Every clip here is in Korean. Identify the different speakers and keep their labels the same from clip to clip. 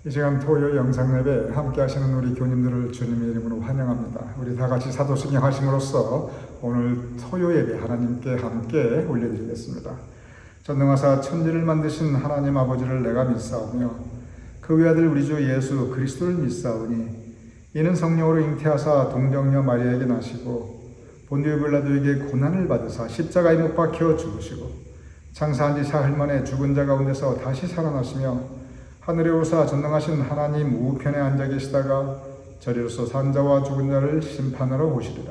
Speaker 1: 이 시간 토요 영상 예배 함께 하시는 우리 교님들을 주님의 이름으로 환영합니다. 우리 다 같이 사도순교 하심으로써 오늘 토요 예배 하나님께 함께 올려드리겠습니다. 전능하사 천지를 만드신 하나님 아버지를 내가 믿사오며 그 외아들 우리 주 예수 그리스도를 믿사오니 이는 성령으로 잉태하사 동정녀 마리아에게 나시고 본디오 빌라도에게 고난을 받으사 십자가에 못 박혀 죽으시고 장사한 지 사흘 만에 죽은 자 가운데서 다시 살아나시며 하늘에 오르사 전능하신 하나님 우편에 앉아 계시다가 저리로서 산자와 죽은 자를 심판하러 오시리라.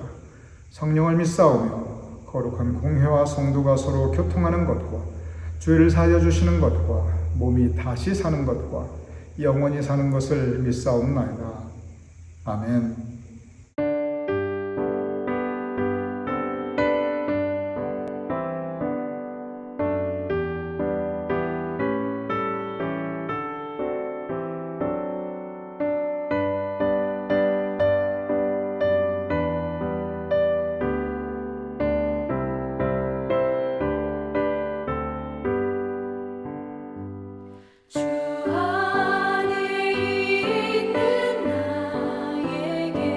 Speaker 1: 성령을 믿사오며 거룩한 공회와 성도가 서로 교통하는 것과 죄를 사하여 주시는 것과 몸이 다시 사는 것과 영원히 사는 것을 믿사옵나이다. 아멘.
Speaker 2: 주 안에 있는 나에게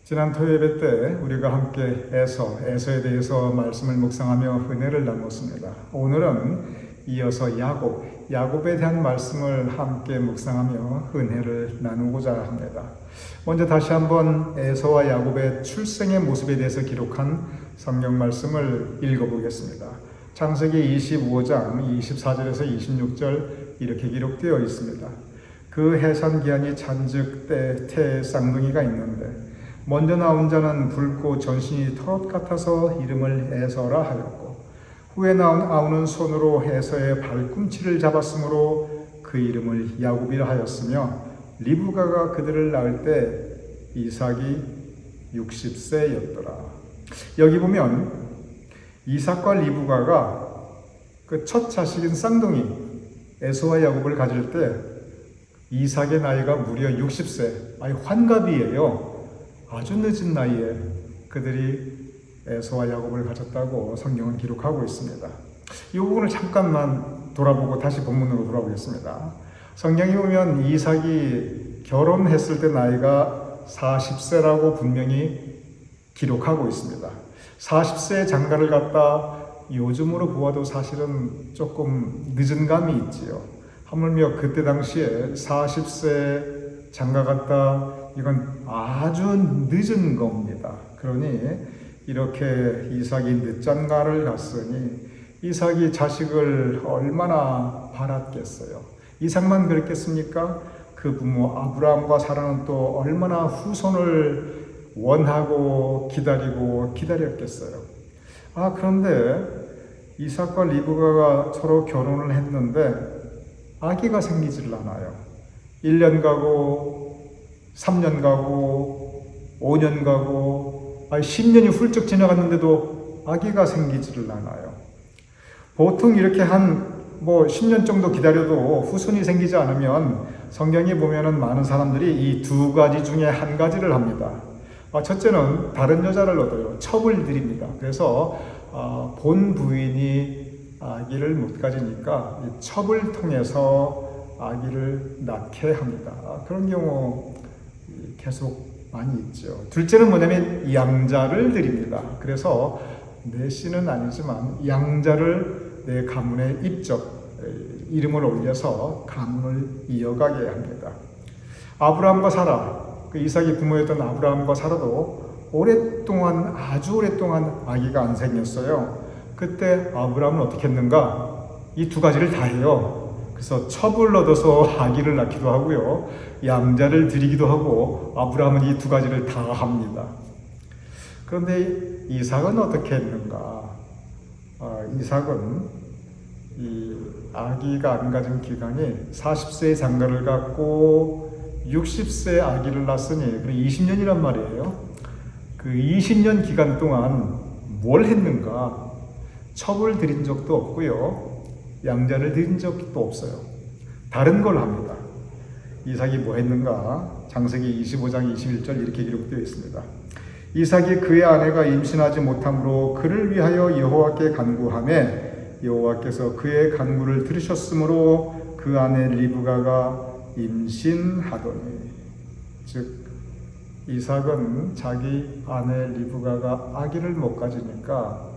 Speaker 1: 지난 토요일 때 우리가 함께 에서에 대해서 말씀을 묵상하며 은혜를 나눴습니다. 오늘은 이어서 야곱에 대한 말씀을 함께 묵상하며 은혜를 나누고자 합니다. 먼저 다시 한번 에서와 야곱의 출생의 모습에 대해서 기록한 성경 말씀을 읽어보겠습니다. 창세기 25장 24절에서 26절 이렇게 기록되어 있습니다. 그 해산 기한이 잔즉 때 쌍둥이가 있는데 먼저 나온 자는 붉고 전신이 털옷 같아서 이름을 에서라 하였고 후에 나온 아우는 손으로 에서의 발꿈치를 잡았으므로 그 이름을 야곱이라 하였으며 리브가가 그들을 낳을 때 이삭이 60세였더라. 여기 보면 이삭과 리브가가 그 첫 자식인 쌍둥이 에서와 야곱을 가질 때 이삭의 나이가 무려 60세, 아니 환갑이에요. 아주 늦은 나이에 그들이 에서와 야곱을 가졌다고 성경은 기록하고 있습니다. 이 부분을 잠깐만 돌아보고 다시 본문으로 돌아보겠습니다. 성경에 보면 이삭이 결혼했을 때 나이가 40세라고 분명히 기록하고 있습니다. 40세의 장가를 갖다 요즘으로 보아도 사실은 조금 늦은 감이 있지요. 하물며 그때 당시에 40세 장가 갔다 이건 아주 늦은 겁니다. 그러니 이렇게 이삭이 늦장가를 갔으니 이삭이 자식을 얼마나 바랐겠어요. 이삭만 그랬겠습니까? 그 부모 아브라함과 사라는 또 얼마나 후손을 원하고 기다렸겠어요. 그런데 이삭과 리브가가 서로 결혼을 했는데 아기가 생기질 않아요. 1년 가고 3년 가고 5년 가고 10년이 훌쩍 지나갔는데도 아기가 생기지를 않아요. 보통 이렇게 한 10년 정도 기다려도 후손이 생기지 않으면 성경에 보면은 많은 사람들이 이 두 가지 중에 한 가지를 합니다. 첫째는 다른 여자를 얻어요. 첩을 들입니다. 그래서 본 부인이 아기를 못 가지니까 이 첩을 통해서 아기를 낳게 합니다. 그런 경우 계속 많이 있죠. 둘째는 뭐냐면 양자를 드립니다. 그래서 내 씨는 아니지만 양자를 내 가문에 이름을 올려서 가문을 이어가게 합니다. 아브라함과 사라, 그 이삭이 부모였던 아브라함과 사라도 아주 오랫동안 아기가 안 생겼어요. 그때 아브라함은 어떻게 했는가? 이 두 가지를 다 해요. 그래서 첩을 얻어서 아기를 낳기도 하고요. 양자를 드리기도 하고 아브라함은 이 두 가지를 다 합니다. 그런데 이삭은 어떻게 했는가? 이삭은 이 아기가 안 가진 기간이 40세의 장가를 갖고 60세의 아기를 낳았으니 20년이란 말이에요. 그 20년 기간 동안 뭘 했는가? 첩을 드린 적도 없고요. 양자를 드린 적도 없어요. 다른 걸 합니다. 이삭이 뭐 했는가? 창세기 25장 21절 이렇게 기록되어 있습니다. 이삭이 그의 아내가 임신하지 못함으로 그를 위하여 여호와께 간구하매 여호와께서 그의 간구를 들으셨으므로 그 아내 리브가가 임신하더니, 즉 이삭은 자기 아내 리브가가 아기를 못 가지니까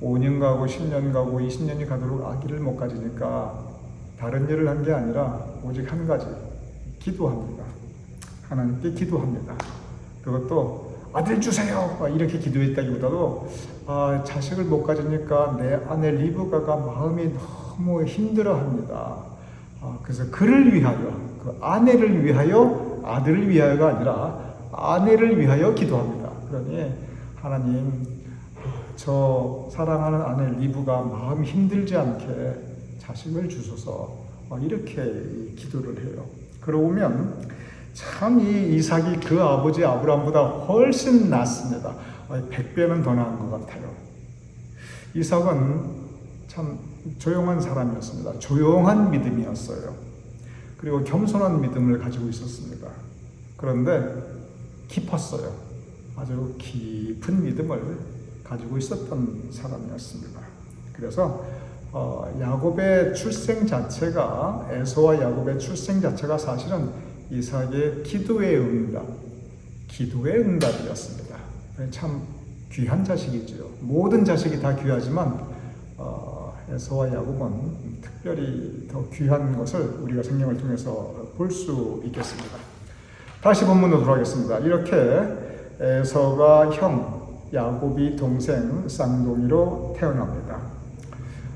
Speaker 1: 5년 가고 10년 가고 20년이 가도록 아기를 못 가지니까 다른 일을 한 게 아니라 오직 한 가지, 기도합니다. 하나님께 기도합니다. 그것도 아들 주세요 이렇게 기도했다기보다도 자식을 못 가지니까 내 아내 리브가가 마음이 너무 힘들어합니다. 그래서 그를 위하여, 그 아내를 위하여, 아들을 위하여가 아니라 아내를 위하여 기도합니다. 그러니 하나님, 저 사랑하는 아내 리브가 마음 힘들지 않게 자식을 주소서, 이렇게 기도를 해요. 그러고 보면 참 이 이삭이 그 아버지 아브라함보다 훨씬 낫습니다. 100배는 더 나은 것 같아요. 이삭은 참 조용한 사람이었습니다. 조용한 믿음이었어요. 그리고 겸손한 믿음을 가지고 있었습니다. 그런데 깊었어요. 아주 깊은 믿음을 가지고 있었던 사람이었습니다. 그래서 야곱의 출생 자체가, 에서와 야곱의 출생 자체가 사실은 이삭의 기도의 응답, 기도의 응답이었습니다. 참 귀한 자식이지요. 모든 자식이 다 귀하지만 에서와 야곱은 특별히 더 귀한 것을 우리가 성경을 통해서 볼 수 있겠습니다. 다시 본문으로 돌아가겠습니다. 이렇게 에서가 형, 야곱이 동생 쌍둥이로 태어납니다.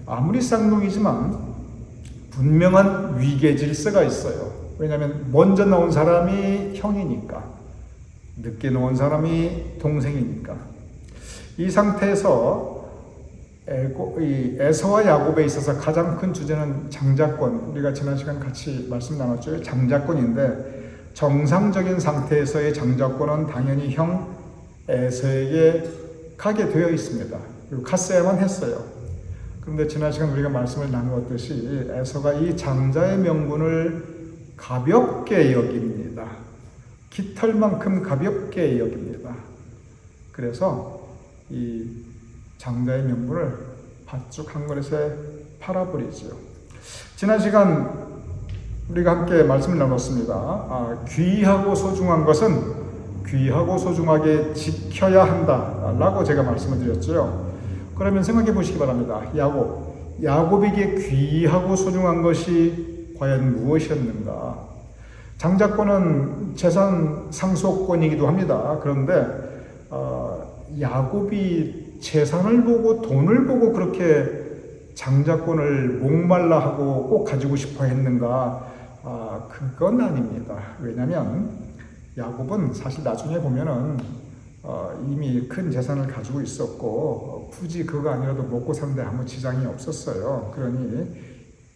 Speaker 1: 아무리 쌍둥이지만 분명한 위계 질서가 있어요. 왜냐하면 먼저 나온 사람이 형이니까, 늦게 나온 사람이 동생이니까. 이 상태에서 에서와 야곱에 있어서 가장 큰 주제는 장자권, 우리가 지난 시간 같이 말씀 나눴죠. 장자권인데 정상적인 상태에서의 장자권은 당연히 형 에서에게 가게 되어 있습니다. 그리고 갔어야만 했어요. 그런데 지난 시간 우리가 말씀을 나누었듯이 에서가 이 장자의 명분을 가볍게 여깁니다. 깃털만큼 가볍게 여깁니다. 그래서 이 장자의 명분을 밧죽 한 그릇에 팔아버리지요. 지난 시간 우리가 함께 말씀을 나눴습니다. 귀하고 소중한 것은 귀하고 소중하게 지켜야 한다라고 제가 말씀을 드렸죠. 그러면 생각해 보시기 바랍니다. 야곱에게 귀하고 소중한 것이 과연 무엇이었는가? 장자권은 재산 상속권이기도 합니다. 그런데 야곱이 재산을 보고 돈을 보고 그렇게 장자권을 목말라 하고 꼭 가지고 싶어 했는가? 그건 아닙니다. 왜냐하면 야곱은 사실 나중에 보면은 이미 큰 재산을 가지고 있었고 굳이 그거 아니라도 먹고 사는데 아무 지장이 없었어요. 그러니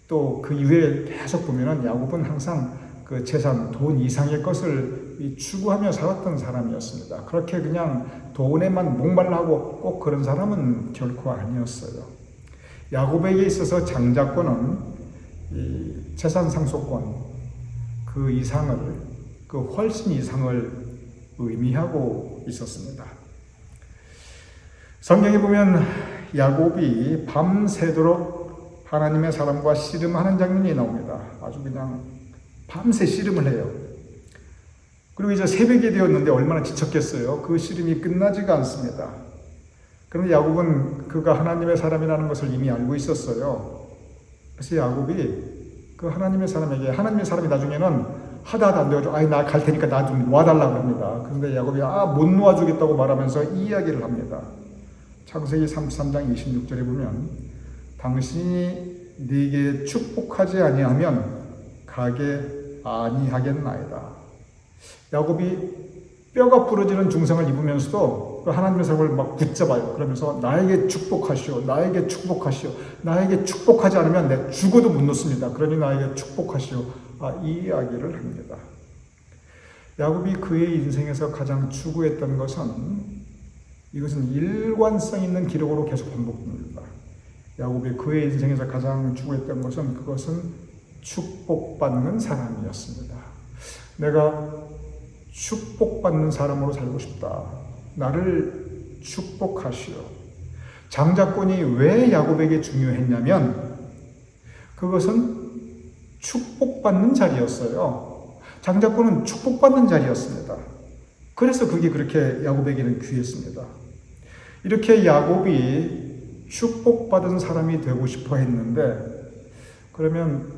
Speaker 1: 또 그 이후에 계속 보면은 야곱은 항상 그 재산, 돈 이상의 것을 추구하며 살았던 사람이었습니다. 그렇게 그냥 돈에만 목말라하고 꼭 그런 사람은 결코 아니었어요. 야곱에게 있어서 장자권은 이 재산 상속권, 그 이상을, 그 훨씬 이상을 의미하고 있었습니다. 성경에 보면 야곱이 밤새도록 하나님의 사람과 씨름하는 장면이 나옵니다. 아주 그냥 밤새 씨름을 해요. 그리고 이제 새벽이 되었는데 얼마나 지쳤겠어요. 그 씨름이 끝나지가 않습니다. 그런데 야곱은 그가 하나님의 사람이라는 것을 이미 알고 있었어요. 그래서 야곱이 그 하나님의 사람에게, 하나님의 사람이 나중에는 하다 안 되어서 나 갈 테니까 나 좀 놓아달라고 합니다. 그런데 야곱이 못 놓아주겠다고 말하면서 이 이야기를 합니다. 창세기 33장 26절에 보면 당신이 네게 축복하지 아니하면 가게 아니하겠나이다. 야곱이 뼈가 부러지는 중상을 입으면서도 하나님의 사람을 막 붙잡아요. 그러면서 나에게 축복하시오, 나에게 축복하시오, 나에게 축복하지 않으면 내 죽어도 못 놓습니다. 그러니 나에게 축복하시오. 이 이야기를 합니다. 야곱이 그의 인생에서 가장 추구했던 것은, 이것은 일관성 있는 기록으로 계속 반복됩니다. 야곱이 그의 인생에서 가장 추구했던 것은, 그것은 축복받는 사람이었습니다. 내가 축복받는 사람으로 살고 싶다. 나를 축복하시오. 장자권이 왜 야곱에게 중요했냐면 그것은 축복받는 자리였어요. 장자권은 축복받는 자리였습니다. 그래서 그게 그렇게 야곱에게는 귀했습니다. 이렇게 야곱이 축복받은 사람이 되고 싶어 했는데, 그러면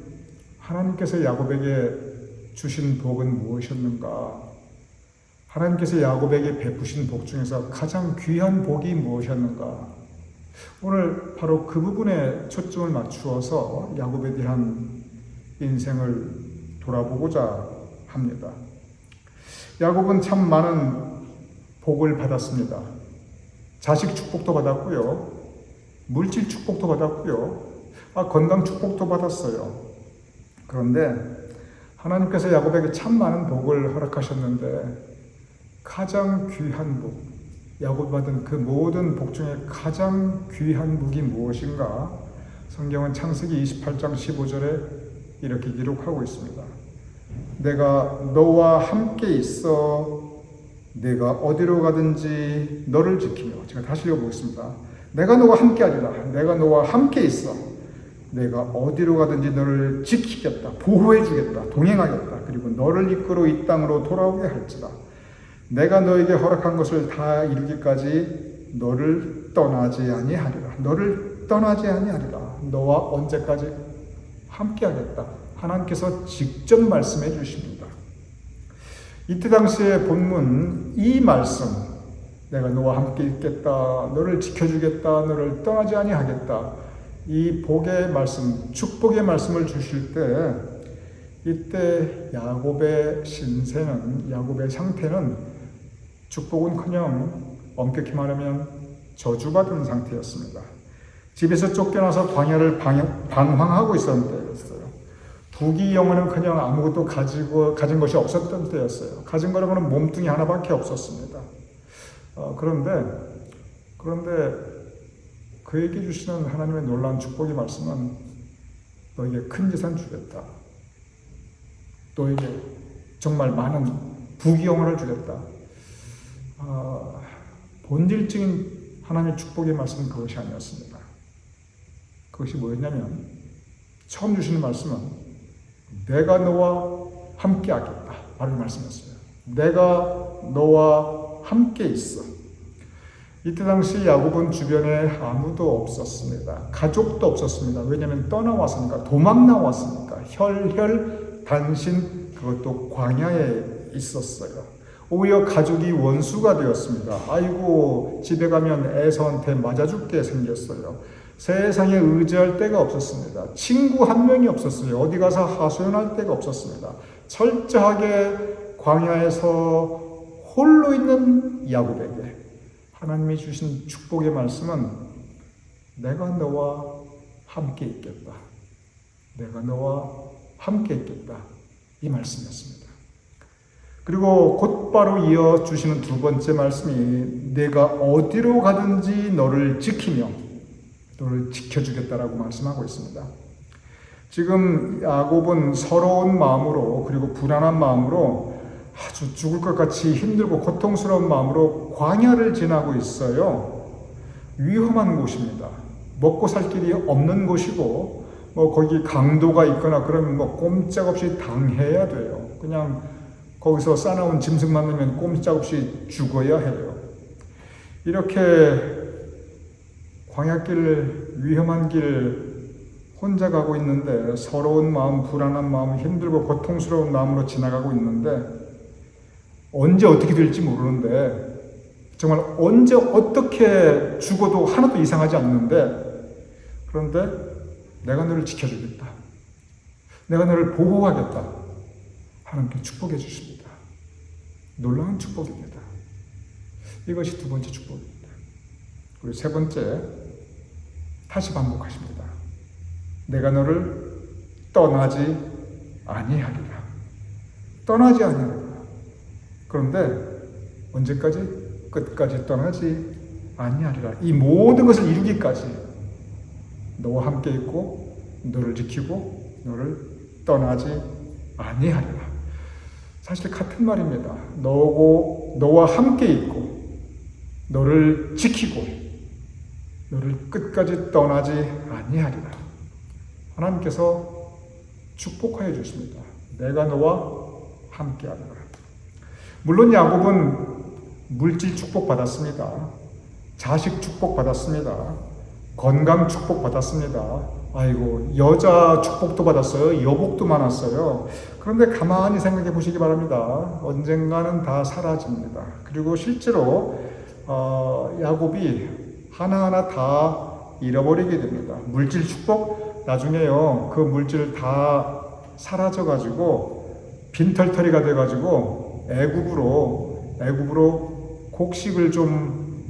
Speaker 1: 하나님께서 야곱에게 주신 복은 무엇이었는가? 하나님께서 야곱에게 베푸신 복 중에서 가장 귀한 복이 무엇이었는가? 오늘 바로 그 부분에 초점을 맞추어서 야곱에 대한 인생을 돌아보고자 합니다. 야곱은 참 많은 복을 받았습니다. 자식 축복도 받았고요. 물질 축복도 받았고요. 건강 축복도 받았어요. 그런데 하나님께서 야곱에게 참 많은 복을 허락하셨는데 가장 귀한 복, 야곱이 받은 그 모든 복 중에 가장 귀한 복이 무엇인가? 성경은 창세기 28장 15절에 이렇게 기록하고 있습니다. 내가 너와 함께 있어 내가 어디로 가든지 너를 지키며, 제가 다시 읽어보겠습니다. 내가 너와 함께 하리라. 내가 너와 함께 있어 내가 어디로 가든지 너를 지키겠다, 보호해 주겠다, 동행하겠다. 그리고 너를 이끌어 이 땅으로 돌아오게 할지라. 내가 너에게 허락한 것을 다 이루기까지 너를 떠나지 아니하리라. 너를 떠나지 아니하리라. 너와 언제까지 함께하겠다. 하나님께서 직접 말씀해 주십니다. 이때 당시의 본문 이 말씀, 내가 너와 함께 있겠다, 너를 지켜주겠다, 너를 떠나지 아니하겠다, 이 복의 말씀, 축복의 말씀을 주실 때 이때 야곱의 신세는, 야곱의 상태는 축복은커녕 엄격히 말하면 저주받은 상태였습니다. 집에서 쫓겨나서 광야를 방황하고 있었던 때였어요. 부귀 영화는커녕 아무것도 가진 것이 없었던 때였어요. 가진 거라고는 몸뚱이 하나밖에 없었습니다. 그런데 그에게 주시는 하나님의 놀라운 축복의 말씀은 너에게 큰 재산 주겠다. 너에게 정말 많은 부귀 영화를 주겠다. 본질적인 하나님의 축복의 말씀은 그것이 아니었습니다. 그것이 뭐였냐면 처음 주시는 말씀은 내가 너와 함께 하겠다. 바로 이 말씀이었어요. 내가 너와 함께 있어. 이때 당시 야곱은 주변에 아무도 없었습니다. 가족도 없었습니다. 왜냐하면 떠나왔으니까, 도망 나왔으니까. 혈혈 단신, 그것도 광야에 있었어요. 오히려 가족이 원수가 되었습니다. 아이고, 집에 가면 에서한테 맞아 죽게 생겼어요. 세상에 의지할 데가 없었습니다. 친구 한 명이 없었어요. 어디 가서 하소연할 데가 없었습니다. 철저하게 광야에서 홀로 있는 야곱에게 하나님이 주신 축복의 말씀은 내가 너와 함께 있겠다. 내가 너와 함께 있겠다. 이 말씀이었습니다. 그리고 곧바로 이어 주시는 두 번째 말씀이 내가 어디로 가든지 너를 지키며 너를 지켜주겠다라고 말씀하고 있습니다. 지금 야곱은 서러운 마음으로, 그리고 불안한 마음으로, 아주 죽을 것 같이 힘들고 고통스러운 마음으로 광야를 지나고 있어요. 위험한 곳입니다. 먹고 살 길이 없는 곳이고, 거기 강도가 있거나 그러면 꼼짝없이 당해야 돼요. 그냥 거기서 싸나운 짐승 만나면 꼼짝없이 죽어야 해요. 이렇게 광야길, 위험한 길 혼자 가고 있는데, 서러운 마음, 불안한 마음, 힘들고 고통스러운 마음으로 지나가고 있는데, 언제 어떻게 될지 모르는데, 정말 언제 어떻게 죽어도 하나도 이상하지 않는데, 그런데 내가 너를 지켜주겠다. 내가 너를 보호하겠다. 하나님께 축복해 주십니다. 놀라운 축복입니다. 이것이 두 번째 축복입니다. 그리고 세 번째, 다시 반복하십니다. 내가 너를 떠나지 아니하리라. 떠나지 아니하리라. 그런데 언제까지? 끝까지 떠나지 아니하리라. 이 모든 것을 이루기까지 너와 함께 있고 너를 지키고 너를 떠나지 아니하리라. 사실 같은 말입니다. 너와 함께 있고 너를 지키고 너를 끝까지 떠나지 아니하리라. 하나님께서 축복하여 주십니다. 내가 너와 함께하리라. 물론 야곱은 물질 축복 받았습니다. 자식 축복 받았습니다. 건강 축복 받았습니다. 아이고, 여자 축복도 받았어요. 여복도 많았어요. 그런데 가만히 생각해 보시기 바랍니다. 언젠가는 다 사라집니다. 그리고 실제로 야곱이 하나하나 다 잃어버리게 됩니다. 물질 축복, 나중에요, 그 물질 다 사라져가지고 빈털터리가 돼가지고 애굽으로 곡식을 좀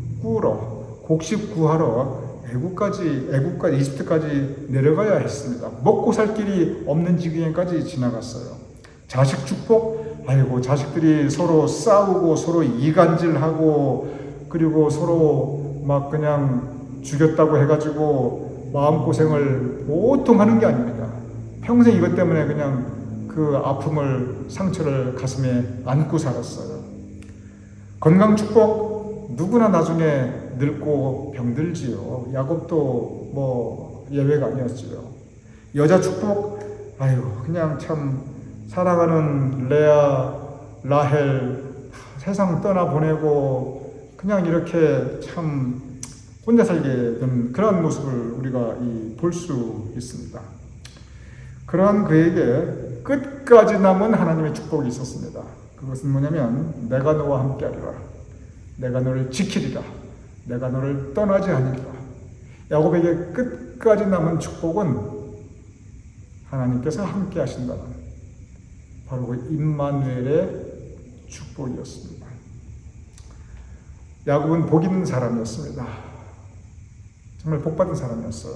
Speaker 1: 곡식 구하러 애굽까지 이집트까지 내려가야 했습니다. 먹고 살 길이 없는 지경까지 지나갔어요. 자식 축복, 아이고, 자식들이 서로 싸우고 서로 이간질하고 그리고 서로 막 그냥 죽였다고 해가지고 마음고생을 보통 하는 게 아닙니다. 평생 이것 때문에 그냥 그 아픔을, 상처를 가슴에 안고 살았어요. 건강 축복, 누구나 나중에 늙고 병들지요. 야곱도 뭐 예외가 아니었지요. 여자 축복, 아유, 그냥 참 사랑하는 레아, 라헬, 세상 떠나보내고 그냥 이렇게 참 혼자 살게 된 그런 모습을 우리가 볼 수 있습니다. 그러한 그에게 끝까지 남은 하나님의 축복이 있었습니다. 그것은 뭐냐면 내가 너와 함께하리라, 내가 너를 지키리라, 내가 너를 떠나지 않으리라. 야곱에게 끝까지 남은 축복은 하나님께서 함께 하신다는 바로 그 임마누엘의 축복이었습니다. 야곱은 복 있는 사람이었습니다. 정말 복 받은 사람이었어요.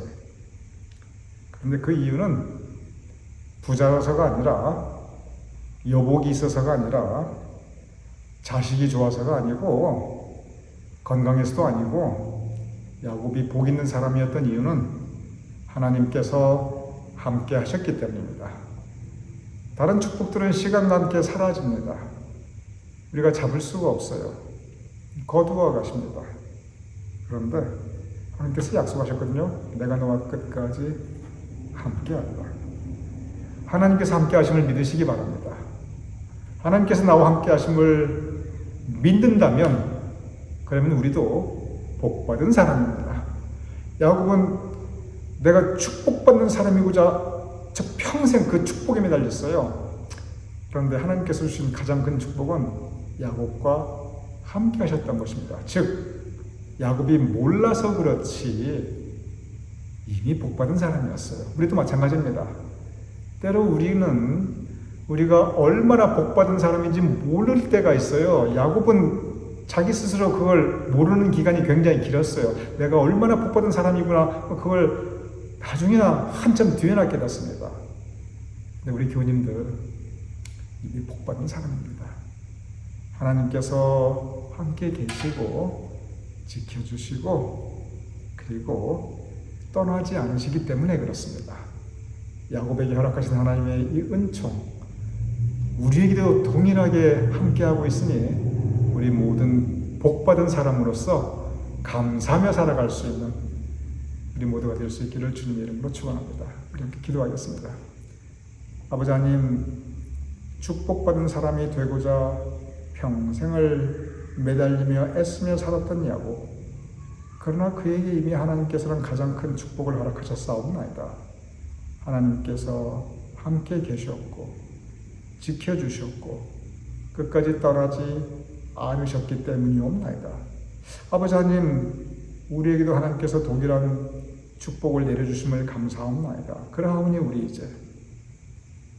Speaker 1: 그런데 그 이유는 부자라서가 아니라, 여복이 있어서가 아니라, 자식이 좋아서가 아니고, 건강해서도 아니고, 야곱이 복 있는 사람이었던 이유는 하나님께서 함께 하셨기 때문입니다. 다른 축복들은 시간과 함께 사라집니다. 우리가 잡을 수가 없어요. 거두어 가십니다. 그런데 하나님께서 약속하셨거든요. 내가 너와 끝까지 함께하리라. 하나님께서 함께 하심을 믿으시기 바랍니다. 하나님께서 나와 함께 하심을 믿는다면 그러면 우리도 복받은 사람입니다. 야곱은 내가 축복받는 사람이고자 저 평생 그 축복에 매달렸어요. 그런데 하나님께서 주신 가장 큰 축복은 야곱과 함께 하셨던 것입니다. 즉 야곱이 몰라서 그렇지 이미 복받은 사람이었어요. 우리도 마찬가지입니다. 때로 우리가 얼마나 복받은 사람인지 모를 때가 있어요. 야곱은 자기 스스로 그걸 모르는 기간이 굉장히 길었어요. 내가 얼마나 복받은 사람이구나, 그걸 나중에나 한참 뒤에나 깨닫습니다. 근데 우리 교우님들 이미 복받은 사람입니다. 하나님께서 함께 계시고 지켜주시고 그리고 떠나지 않으시기 때문에 그렇습니다. 야곱에게 허락하신 하나님의 이 은총, 우리에게도 동일하게 함께하고 있으니 우리 모든 복받은 사람으로서 감사하며 살아갈 수 있는 우리 모두가 될 수 있기를 주님의 이름으로 축원합니다. 우리 함께 기도하겠습니다. 아버지 하나님, 축복받은 사람이 되고자 평생을 매달리며 애쓰며 살았던 야곱, 그러나 그에게 이미 하나님께서는 가장 큰 축복을 허락하셨사옵나이다. 하나님께서 함께 계셨고 지켜주셨고 끝까지 떠나지 않으셨기 때문이옵나이다. 아버지 하나님, 우리에게도 하나님께서 동일한 축복을 내려주심을 감사합나이다. 그러하오니 우리 이제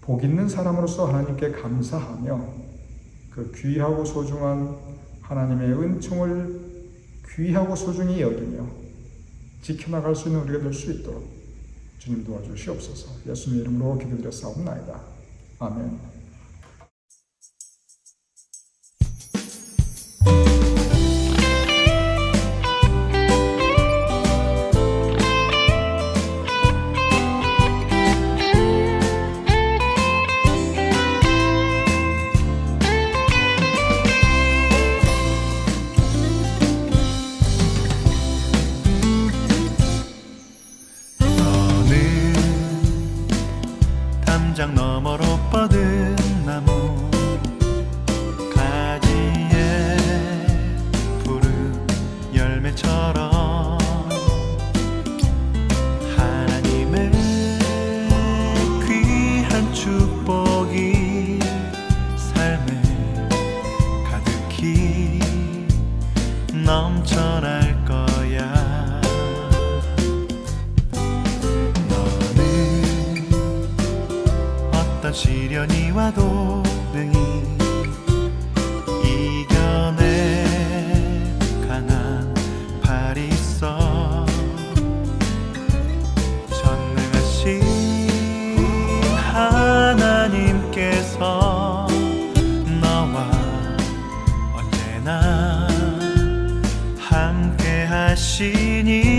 Speaker 1: 복 있는 사람으로서 하나님께 감사하며 그 귀하고 소중한 하나님의 은총을 귀하고 소중히 여기며 지켜나갈 수 있는 우리가 될 수 있도록 주님 도와주시옵소서. 예수님의 이름으로 기도드렸사옵나이다. 아멘.
Speaker 2: 담장 너머로 뻗은 나무 가지에 푸른 열매처럼 하나님의 귀한 축복이 삶에 가득히 넘쳐날 거야. 시련이 와도 능히 이겨내 강한 팔이 있어. 전능하신 하나님께서 너와 언제나 함께 하시니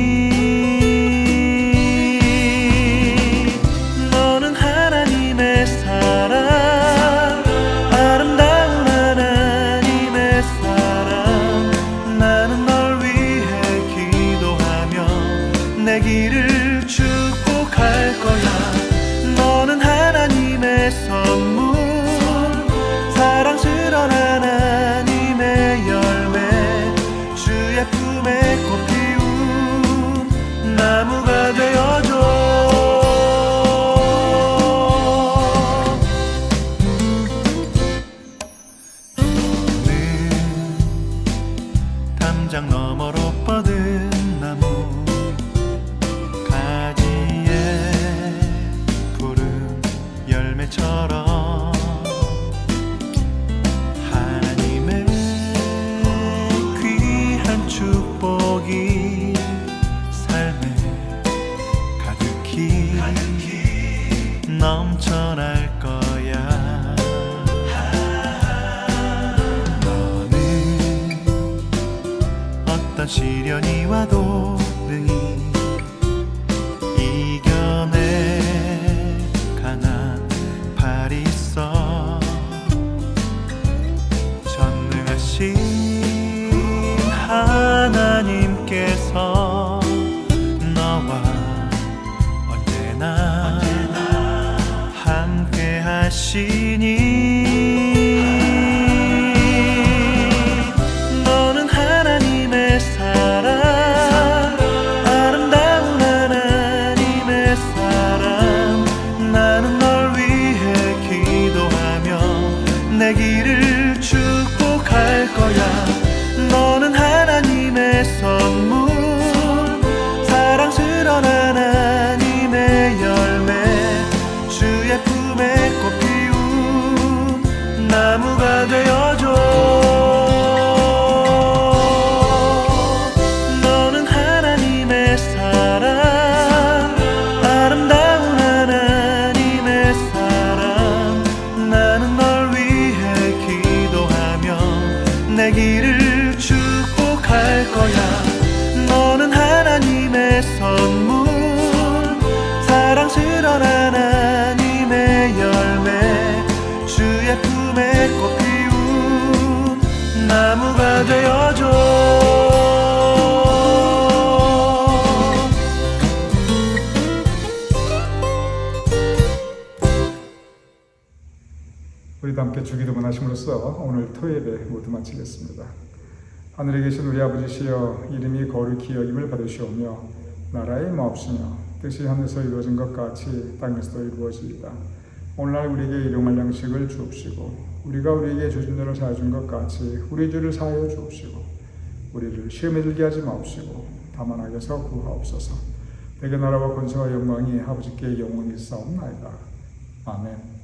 Speaker 2: 내 길을 축복할 거야. 너는 하나님의 선물, 사랑스러운 하나님의 담장 너머로 뻗은 나무 가지에 푸른 열매처럼 하나님의 귀한 축복이 삶에 가득히 넘쳐날 거야. 너는 어떤 시련이 와도 능히 이겨내 강한 팔이 있어. 전능하신 하나님께서 너와 언제나 함께 하시니 너는 하나님의 사람, 아름다운 하나님의 사람. 나는 널 위해 기도하며 내 길을 축복할 거야. 너는 하나님의 선물, 사랑스러운 하나님의 열매, 주의 품에 꽃 피운 나무가 되어줘. 너는 하나님의 사랑, 아름다운 하나님의 사랑. 나는 널 위해 기도하며 내 길을 축복할 거야. 너는 하나님의 선물, 사랑스러운 하나님의 열매, 주의 품에 꽃 피운 나무가 되어줘.
Speaker 1: 우리도 함께 주기도문 하심으로써 오늘 토예배 모두 마치겠습니다. 하늘에 계신 우리 아버지시여, 이름이 거룩히 여김을 받으시오며 나라의 마옵시며 뜻이 하늘에서 이루어진 것 같이 땅에서도 이루어지이다. 오늘날 우리에게 일용할 양식을 주옵시고 우리가 우리에게 주신 대로 사해준 것 같이 우리 죄를 사하여 주옵시고 우리를 시험에 들게 하지 마옵시고 다만 악에서 구하옵소서. 대개 나라와 권세와 영광이 아버지께 영원히 있사옵나이다. 아멘.